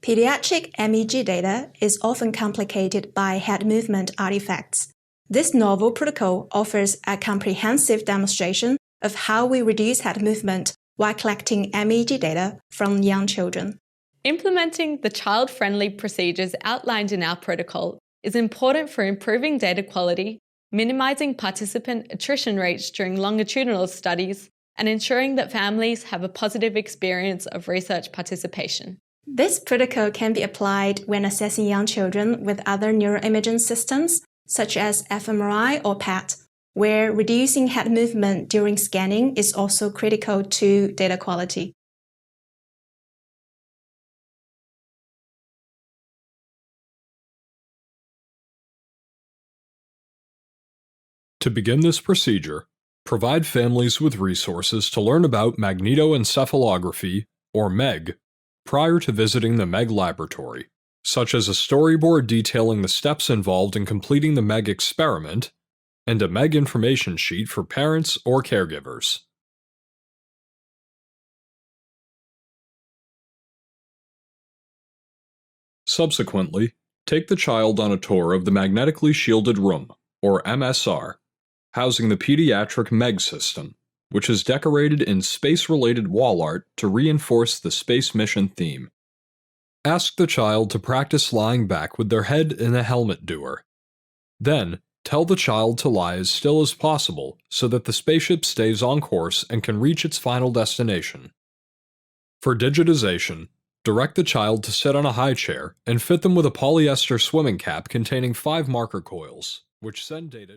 Pediatric MEG data is often complicated by head movement artifacts. This novel protocol offers a comprehensive demonstration of how we reduce head movement while collecting MEG data from young children. Implementing the child-friendly procedures outlined in our protocol is important for improving data quality, minimizing participant attrition rates during longitudinal studies, and ensuring that families have a positive experience of research participation. This protocol can be applied when assessing young children with other neuroimaging systems, such as fMRI or PET, where reducing head movement during scanning is also critical to data quality. To begin this procedure, provide families with resources to learn about magnetoencephalography, or MEG, prior to visiting the MEG laboratory, such as a storyboard detailing the steps involved in completing the MEG experiment, and a MEG information sheet for parents or caregivers. Subsequently, take the child on a tour of the magnetically shielded room, or MSR, housing the pediatric MEG system, which is decorated in space-related wall art to reinforce the space mission theme. Ask the child to practice lying back with their head in a helmet doer. Then, tell the child to lie as still as possible so that the spaceship stays on course and can reach its final destination. For digitization, direct the child to sit on a high chair and fit them with a polyester swimming cap containing 5 marker coils, which send data